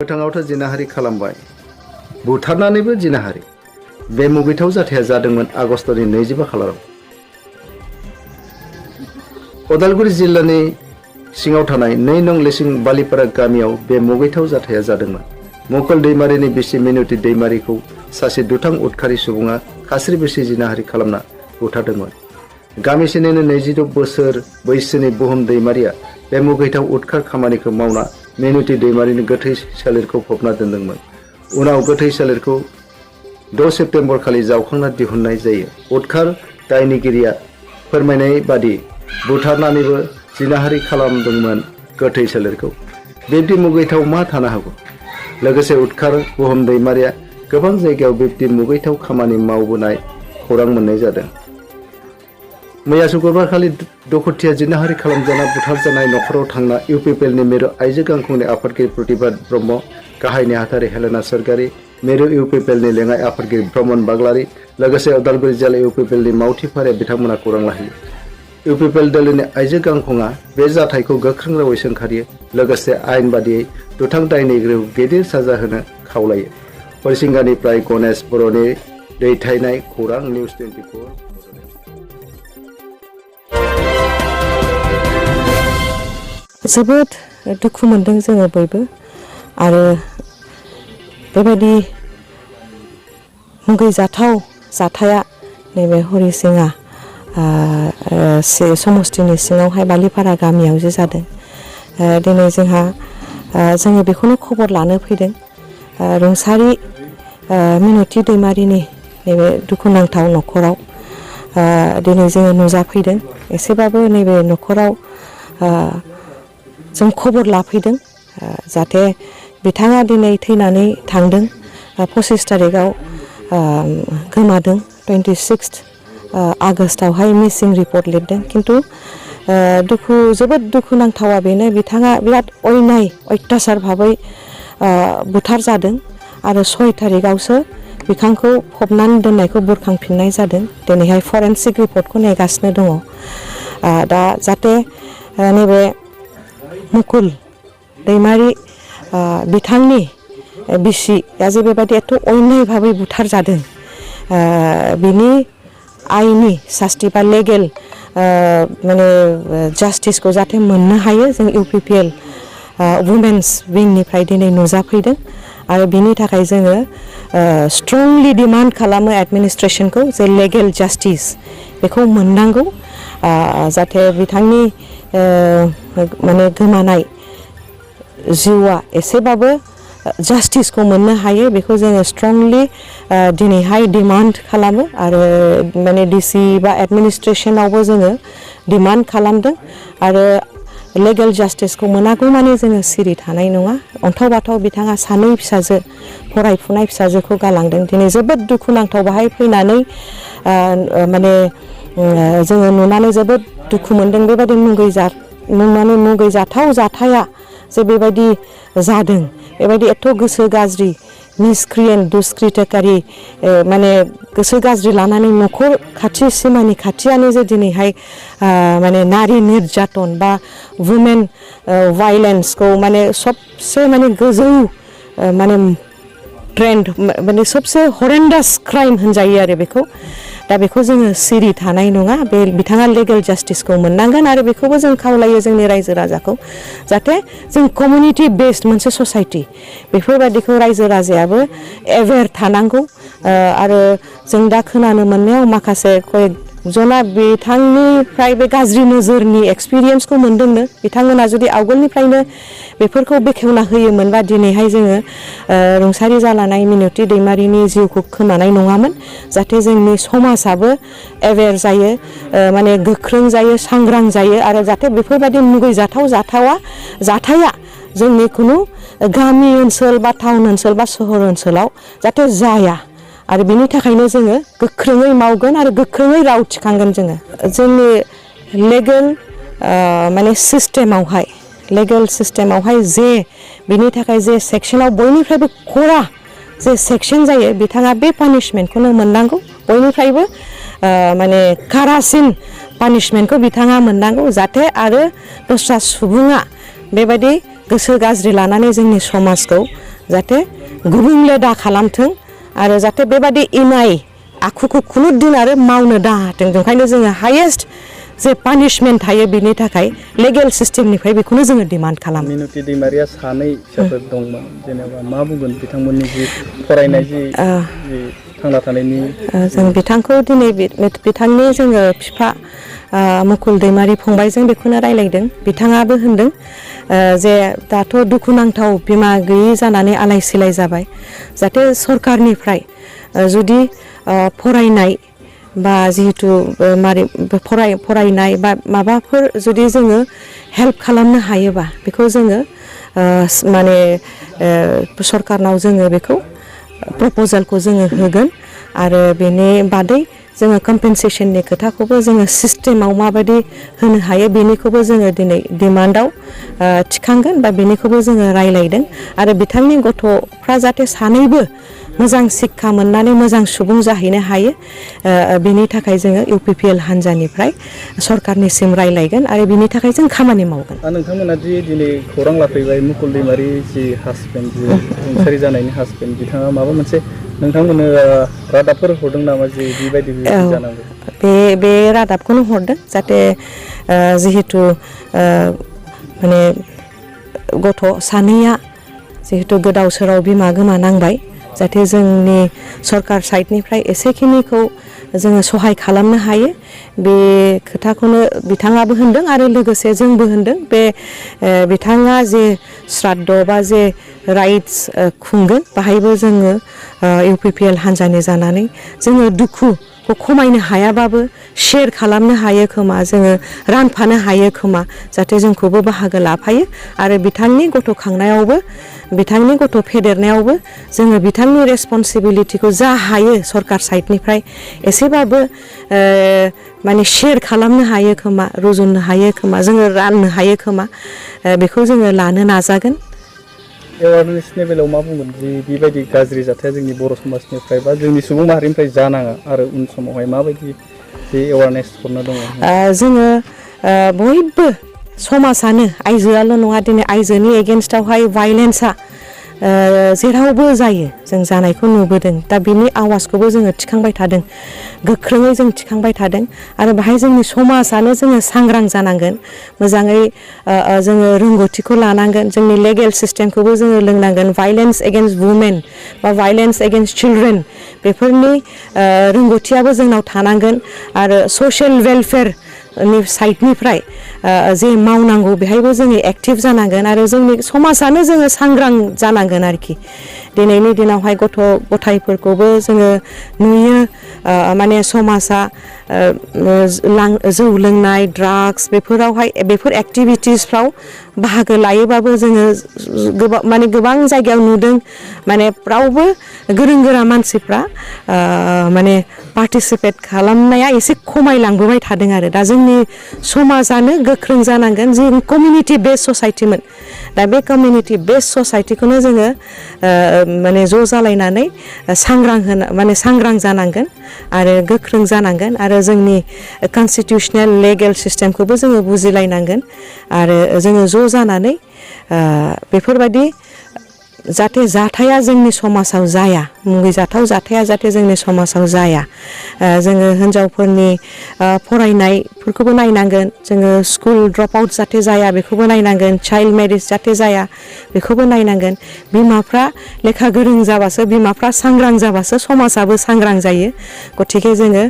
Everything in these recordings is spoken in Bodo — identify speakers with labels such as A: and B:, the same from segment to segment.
A: गोथाङावथ' जिनाहारि खालामबाय बुथारनानैबो जिनाहारि बे मुगैथाव जाथाया जादोंमोन आगस्तनि 25 खालाराव उदालगुरि जिल्लानि सिङाव थानाय 2 नं लेसिं बालिपारा गामियाव बे मुगैथाव जाथाया जादोंमोन। मुकुल दैमारिनि बिसि मिनुति दैमारिखौ सासे दुथां उदखारि सुबुङा खास्रि बिसि जिनाहारि खालामना बुथारदोंमोन। गामिसेनिनो 26 बोसोर बैसोनि बुहुम दैमारिया बे मुगैथाव उदखार खामानिखौ मावना मिनुति दैमारिनि गोथै सोलेरखौ फबना दोनदोंमोन। उनाव गोथै सोलेरखौ 6 सेप्तेम्बर खालि जावखांना दिहुननाय जायो। उदखार दायनिगिरिया फोरमायनाय बादि बुथारनानैबो जिनाहारि खालामदोंमोन गोथै सोलेरखौ। बिब्दि मुगैथाव मा थानो हागौ। लोगोसे उदखार बुहुम दैमारिया गोबां जायगायाव बिब्दि मुगैथाव खामानि मावबोनाय खौरां मोननाय जादों। मैया शुक्रबारखालि दुखुथिया जिनाहारि खालामजाना बुथारजानाय नखराव थांना इउपिपिएलनि मिरु आइजो गांखंनि आफादगिरि प्रतिभा ब्रह्म, गाहाय नेहाथारि हेलेना सरगारि, मिरु इउपिपिएलनि लेङाइ आफादगिरि ब्रह्मन बाग्लारि, लोगोसे उदालगुरि जिल्ला इउपिपिएलनि मावथि फारिया बिथांमोना खौरां लाहैयो। इउपिपिएल दोलोनि आइजो गांखंआ बे जाथायखौ गोख्रों रावै सोंखारियो। लोगोसे आयेन बादियै दुथां दायनिगिरिखौ गिदिर साजा होनो खावलायो। हरिसिंगानिफ्राय गणेश बर'नि दैथायनाय खौरां निउज 24।
B: जोबोद दुखु मोनदों जोङो बयबो आरो बेबायदि मुगैजाथाव जाथाया नैबे हरिसिङा समस्तिनि सिङावहाय बालिपारा गामियाव जे जादों। दिनै जोङो बेखौनो खबर लानो फैदों। रुंसारि मिनुति दैमारिनि नैबे दुखुनांथाव नखराव दिनै जोङो नुजाफैदों। एसेबाबो नैबे नखराव जों खबर लाफैदों जाहाथे बिथाङा दिनै थैनानै थांदों। 25 तारिखआव गोमादों। 26 आगस्टआवहाय मिसिं रिपर्ट लिरदों। खिन्थु जोबोद दुखुनांथावा बेनो बिथाङा बिराद अयथासार भाबै बुथार जादों आरो 6 तारिखआवसो बिथांखौ फबनानै दोननायखौ बुरखांफिननाय जादों। दिनैहाय फरेन्सिक रिपर्टखौ नेगासिनो दङ। दा जाहाथे नैबे मुकुल दैमारि बिथांनि बिसिया जे बेबायदि एथ' अन्याय भाबै बुथार जादों बिनि आइनि सास्ति बा लेगेल माने जास्टिसखौ जाहाथे मोननो हायो जों इउपिपिएल वुमेन्स विंनिफ्राय दिनै नुजाफैदों आरो बिनि थाखाय जोङो स्ट्रंलि डिमान्ड खालामो एडमिनिस्ट्रेसनखौ जे लेगेल जास्टिस बेखौ मोननांगौ जाहाथे बिथांनि माने गोमानाय जिउआ एसेबाबो जास्टिसखौ मोननो हायो बेखौ जोङो स्ट्रंलि दिनैहाय डिमान्ड खालामो आरो माने डिसि बा एडमिनिस्ट्रेसनावबो जोङो डिमान्ड खालामदों आरो लेगेल जास्टिसखौ मोनागौ माने जोङो सिरि थानाय नङा। अन्थाव बाथाव बिथाङा 2 फिसाजो फरायफुनाय फिसाजोखौ गालांदों। दिनै जोबोद दुखुनांथाव बाहाय फैनानै माने जोङो नुनानै जोबोद दुखु मोनदों। बेबायदि मुगैजाथाव जाथाया जे बेबायदि जादों बेबायदि एथ' गोसो गाज्रि मिसक्रियेन्ट दुष्कृतकारी माने गोसो गाज्रि लानानै नखर खाथि सिमानि खाथियानो जे दिनैहाय माने नारि निर्यातन बा वुमेन वायलेन्सखौ माने सबसे माने गोजौ माने ट्रेन्ड माने सबसे हरेन्डास क्राइम होनजायो आरो बेखौ। दा बेखौ जोङो सिरि थानाय नङा। बे बिथाङा लेगेल जास्टिसखौ मोननांगोन आरो बेखौबो जों खावलायो जोंनि रायजो राजाखौ जाहाथे जों कमिउनिटि बेस्ड मोनसे ससाइटि बेफोरबायदिखौ रायजो राजायाबो एवेर थानांगौ। आरो जों दा खोनानो मोननायाव माखासे जना बिथांनिफ्राय बे गाज्रि नोजोरनि एक्सपिरियेन्सखौ मोनदोंनो। बिथांमोना जुदि आवगोलनिफ्रायनो बेफोरखौ बेखेवना होयोमोनबा दिनैहाय जोङो रुंसारि जालांनाय मिनुति दैमारिनि जिउखौ खोमानाय नङामोन। जाहाथे जोंनि समाजाबो एवेर जायो माने गोख्रों जायो सांग्रां जायो आरो जाहाथे बेफोरबायदि मुगैजाथाव जाथाया जोंनि खुनु गामि ओनसोल बा टाउन ओनसोल बा सहर ओनसोलाव जाहाथे जाया आरो बिनि थाखायनो जोङो गोख्रोङै मावगोन आरो गोख्रोङै राव थिखांगोन। जोंनि लेगेल माने सिस्टेमावहाय जे बिनि थाखाय जे सेक्सनाव बयनिफ्रायबो खरा जे सेक्सन जायो बिथाङा बे पानिशमेन्टखौनो मोननांगौ। बयनिफ्रायबो माने कारासिन पानिशमेन्टखौ बिथाङा मोननांगौ जाहाथे आरो दस्रा सुबुङा बेबायदि गोसो गाज्रि लानानै जोंनि समाजखौ जाहाथे गुबुंले दा खालामथों आरो जाहाथे बेबादि इनाय आखुखौ खुनु दिन आरो मावनो दाहाथों ओंखायनो जोङो हायेस्ट जे पानिशमेन्ट थायो बिनि थाखाय लिगेल सिस्टेमनिफ्राय बेखौनो जोङो डिमान्ड खालामो।
C: मिनुति दैमारिया सानै फिसाफोर दंमोन जेनेबा मा बुंगोन बिथांमोननि जि फरायनाय जि थांना थानायनि
B: जों बिथांखौ दिनै बिथांनि जोङो बिफा मुकुल दैमारि फंबायजों बेखौनो रायलायदों बिथाङाबो होनदों जे दाथ' दुखुनांथाव बिमा गैयि जानानै आलाय सिलाय जाबाय जाहाथे सरकारनिफ्राय जुदि फरायनाय बा जिहेतु फरायनाय बा माबाफोर जुदि जोङो हेल्प खालामनो हायोबा बेखौ जोङो माने सरकारनाव जोङो बेखौ प्रप'जालखौ जोङो होगोन आरो बेनि बादै जोङो कम्पेनसेसननि खोथाखौबो जोङो सिस्टेमाव माबायदि होनो हायो बेनिखौबो जोङो दिनै डिमान्डआव थिखांगोन बा बेनिखौबो जोङो रायलायदों आरो बिथांनि गथ'फ्रा जाहाथे सानैबो मोजां शिक्षा मोननानै मोजां सुबुं जाहैनो हायो बेनि थाखाय जोङो UPPL हान्जानिफ्राय सरकारनिसिम रायलायगोन आरो बेनि थाखाय जों खामानि मावगोन।
C: नोंथांमोना दि दिनै खौरां लाफैबाय मुकुल दैमारि जि हासबेन्ड जि रुंसारि जानायनि हासबेन्ड बिथाङा माबा मोनसे नोंथांमोननो रादाबफोर हरदों नामा जे बेबायदि जानांगौ?
B: बे रादाबखौनो हरदों जाहाथे जिहेतु माने गथ' सानैया जिहेतु गोदाव सोराव बिमा गोमानांबाय जाहाथे जोंनि सरकार साइडनिफ्राय एसेखिनिखौ जोङो सहाय खालामनो हायो बे खोथाखौनो बिथाङाबो होनदों आरो लोगोसे जोंबो होनदों बे बिथाङा जे श्राद्ध बा जे राइट्स खुंगोन बाहायबो जोङो UPPL हान्जानि जानानै जोङो दुखुखौ खमायनो हायाबाबो शेयार खालामनो हायो खोमा जोङो रानफानो हायो खोमा जाहाथे जोंखौबो बाहागो लाफायो आरो बिथांनि गथ' खांनायावबो बिथांनि गथ' फेदेरनायावबो जोङो बिथांनि रेसपन्सिबिलिटिखौ जा हायो सरकार साइडनिफ्राय एसेबाबो माने शेयार खालामनो हायो खोमा रुजुननो हायो खोमा जोङो राननो हायो खोमा बेखौ जोङो लानो नाजागोन।
C: एवारनेसनि बेलायाव मा बुंगोन जि बेबायदि गाज्रि जाथाया जोंनि बर' समाजनिफ्राय बा जोंनि सुबुं माहारिनिफ्राय जानाङा आरो उन समावहाय माबायदि जे एवारनेस हरनो दङ?
B: जोङो बयबो समाजानो आइजोआल' नङा दिनै आइजोनि एगेन्स्टआवहाय भायलेन्सआ जेरावबो जायो जों जानायखौ नुबोदों दा बिनि आवाजखौबो जोङो थिखांबाय थादों गोख्रोङै जों थिखांबाय थादों आरो बाहाय जोंनि समाजानो जोङो सांग्रां जानांगोन मोजाङै जोङो रोंगौथिखौ लानांगोन जोंनि लेगेल सिस्टेमखौबो जोङो लोंनांगोन भायलेन्स एगेन्स्ट वुमेन बा भायलेन्स एगेन्स्ट चिलड्रेन बेफोरनि रोंगौथियाबो जोंनाव थानांगोन आरो ससियेल वेलफेयार नि साइडनिफ्राय जे मावनांगौ बेहायबो जोङो एक्टिभ जानांगोन आरो जोंनि समाजानो जोङो सांग्रां जानांगोन आरोखि दिनैनि दिनावहाय गथ' गथायफोरखौबो जोङो नुयो माने समाजा जौ लोंनाय ड्राग्स बेफोरावहाय बेफोर एक्टिभिटिसफ्राव बाहागो लायोबाबो जोङो गोबां जायगायाव नुदों माने रावबो गोरों गोरा मानसिफ्रा माने पार्टिसिपेट खालामनाया एसे खमायलांबोबाय थादों आरो दा जोंनि समाजानो गोख्रों जानांगोन जों कमिउनिटि बेस ससाइटिमोन दा बे कमिउनिटि बेस ससाइटिखौनो जोङो माने ज' जालायनानै सांग्रां जानांगोन आरो गोख्रों जानांगोन आरो जोंनि कनस्टिटिउसनेल लेगेल सिस्टेमखौबो जोङो बुजिलायनांगोन आरो जोङो ज' जानानै बेफोरबायदि जाहाथे जाथाया जोंनि समाजाव जाया मुगैजाथाव जाथाया जाहाथे जोंनि समाजाव जाया जोङो हिन्जावफोरनि फरायनायफोरखौबो नायनांगोन जोङो स्कुल ड्रप आउट जाहाथे जाया बेखौबो नायनांगोन चाइल्ड मेरिज जाहाथे जाया बेखौबो नायनांगोन बिमाफ्रा लेखा गोरों जाबासो बिमाफ्रा सांग्रां जाबासो समाजाबो सांग्रां जायो गथिखे जोङो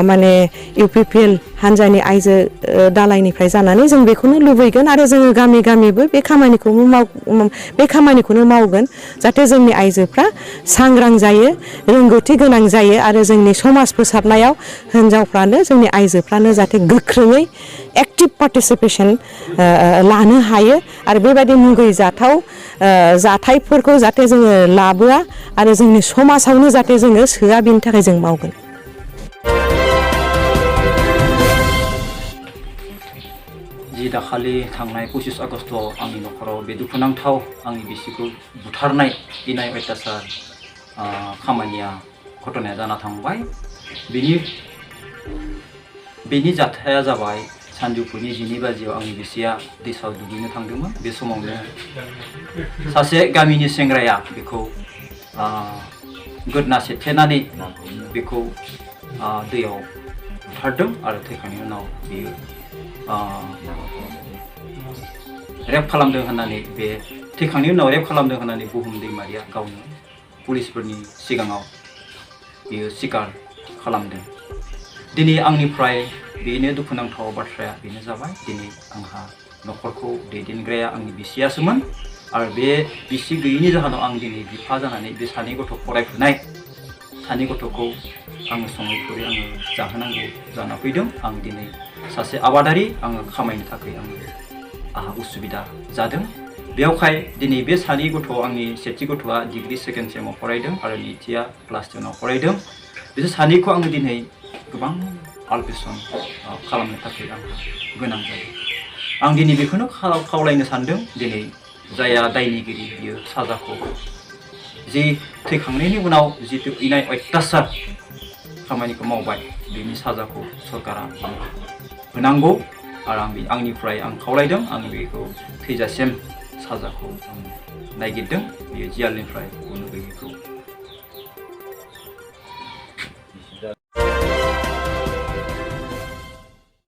B: माने UPPL हान्जानि आइजो दालायनिफ्राय जानानै जों बेखौनो लुबैगोन आरो जोङो गामि गामिबो बे खामानिखौनो मावगोन जाहाथे जोंनि आइजोफ्रा सांग्रां जायो रोंगौथि गोनां जायो आरो जोंनि समाज फोसाबनायाव हिन्जावफ्रानो जोंनि आइजोफ्रानो जाहाथे गोख्रोङै एक्टिभ पार्टिसिपेसन लानो हायो आरो बेबायदि मुगैजाथाव जाथायफोरखौ जाहाथे जोङो लाबोआ आरो जोंनि समाजावनो जाहाथे जोङो सोआ बेनि थाखाय जों मावगोन।
D: जि दाखालि थांनाय 25 आगस्टआव आंनि न'खराव बे दुखुनांथाव आंनि बिसिखौ बुथारनाय इनाय अयथासार खामानिया घटनाया जाना थांबाय बेनि जाथाया जाबाय सानजौफुनि 12 बाजियाव आंनि बिसिया दैसायाव दुगैनो थांदोंमोन। बे समावनो सासे गामिनि सेंग्राया बेखौ गोदना सेथेनानै बेखौ दैयाव बुथारदों आरो थैखांनायनि उनाव बियो रेप खालामदों होननानै बे थैखांनायनि उनाव रेप खालामदों होननानै बुहुम दैमारिया गावनो पुलिसफोरनि सिगाङाव बियो स्वीकार खालामदों। दिनै आंनिफ्राय बेनो दुखुनांथाव बाथ्राया बेनो जाबाय दिनै आंहा न'खरखौ दैदेनग्राया आंनि बिसियासोमोन आरो बे बिसि गैयैनि जाहोनाव आं दिनै बिफा जानानै बे सानै गथ' फरायफुनाय सानै गथ'खौ आङो सङै खुरै आङो जाहोनांगौ जाना फैदों। आं दिनै सासे आबादारि आङो खामायनो थाखाय आंहा उसुबिदा जादों। बेयावखाय दिनै बे सानै गथ' आंनि सेथि गथ'आ डिग्री सेकेन्ड सेमाव फरायदों आरो नैथिया क्लास 10आव फरायदों। बिसोर सानैखौ आङो दिनै गोबां आलपेसन खालामनो थाखाय आं गोनां जायो। आं दिनै बेखौनो खावलायनो सानदों दिनै जाया दायनिगिरि बियो साजाखौ जि थैखांनायनि उनाव जितु इनाय अत्याचार खामानिखौ मावबाय बेनि साजाखौ सरकारा होनांगौ आरो आंनिफ्राय आं खावलायदों आं बेखौ थैजासिम साजाखौ नागिरदों। बियो जियालनिफ्राय गनो गैयैखौ